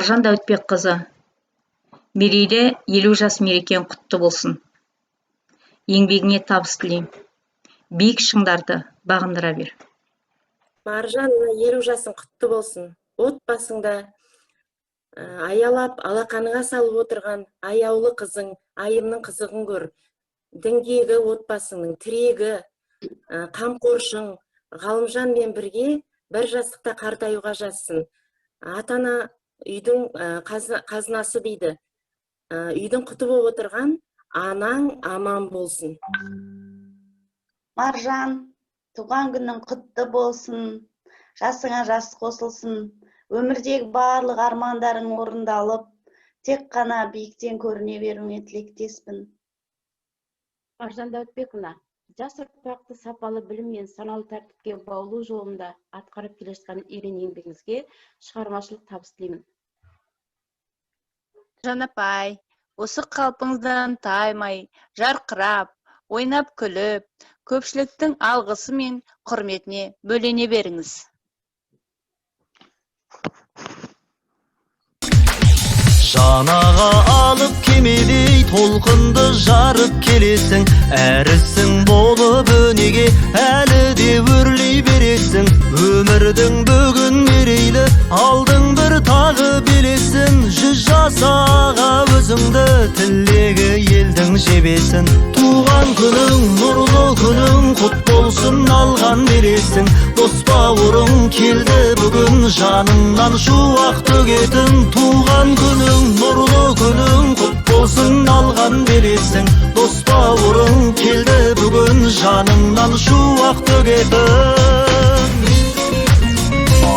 Маржан Дәуітбекқызы, мерейлі 50 жас мерекең құтты болсын. Еңбегіңе табыс тілеймін. Биік шыңдарды бағындыра бер. Маржан, 50 жасың құтты болсын. Отбасыңда аялап, алақаныңа салып отырған аяулы қызың, айымның қызығын көр. Діңгегі отбасыңның тірегі, қамқоршың, Ғалымжанмен бірге бір жастықта қартаюға жазсын. Атана үйдің қазынасы дейді. Үйдің құты болып отырған анаң аман болсын. Маржан, туған күнің құтты болсын, жасыңа жас қосылсын, өмірдегі барлық армандарың орындалып, тек қана биіктен көріне беруіңе тілектеспін. Маржан Дәуітбекқызы, жас ұрпақты сапалы білім мен саналы тәртіпке баулу жолында атқарып келе жатқан ерен еңбегіңізге шығармашылық табыс тілеймін. Маржан апай, осы қалпыңыздан таймай, жарқырап, ойнап күліп, көпшіліктің алғысы мен құрметіне бөлене беріңіз. Жанаға алып кемедей толқынды жарып келесің, әрісің болып өнеге әлі де өрлей бересің. Өмірдің бүгін мерейлі, алдың бір тағы белесін. 100 жасаға өзіңді тілегі елдің жебесін. Туған күнің, нұрлы күнің құт болсын, алған бересің. Дос бауырың келді бүгін, жаныңнан шуақ төгетін. Туған күнің, нұрлы күнің құт болсын, алған бересің. Дос бауырың келді бүгін, жаныңнан шуақ төгетін.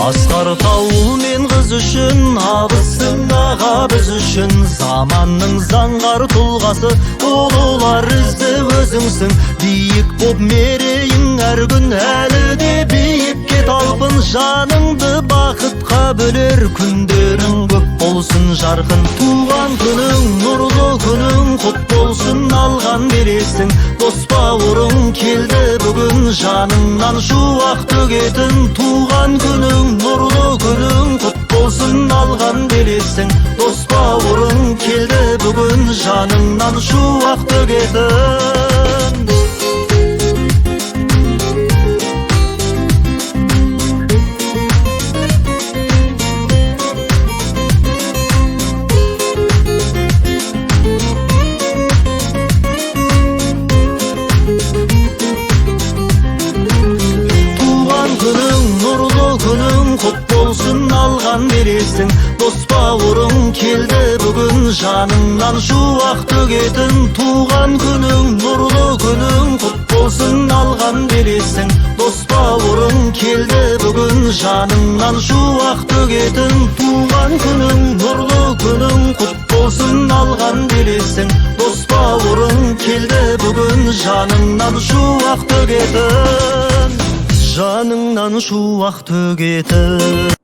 Асқар тауыл мен қыз үшін, абысың аға біз үшін. Заманның заңғар тұлғасы, олар ізі өзіңсің. Биік боп мерейің әр күн, әлі де биікке талпын. Жаныңды бақытқа бөлер, күндерің көп болсын жарқын. Туған күнің, нұрлы күнің құт болсын, алған бересің. Дос бауырың келді бүгін, жаныңнан шуақ төгетін. Туған күнің, нұрлы күнің құт болсын, алған бересің. Дос бауырың келді бүгін, жаныңнан шуақ төгетін. Алған бересің, дос бауырың келді бүгін, жаныңнан шуақ төгетін. Туған күнің, нұрлы күнің құт болсын, алған бересің. Дос бауырың келді бүгін, жаныңнан шуақ төгетін. Туған күнің, нұрлы күнің құт болсын, алған бересің. Дос бауырың келді бүгін, жаныңнан шуақ төгетін. Жаныңнан шуақ төгетін.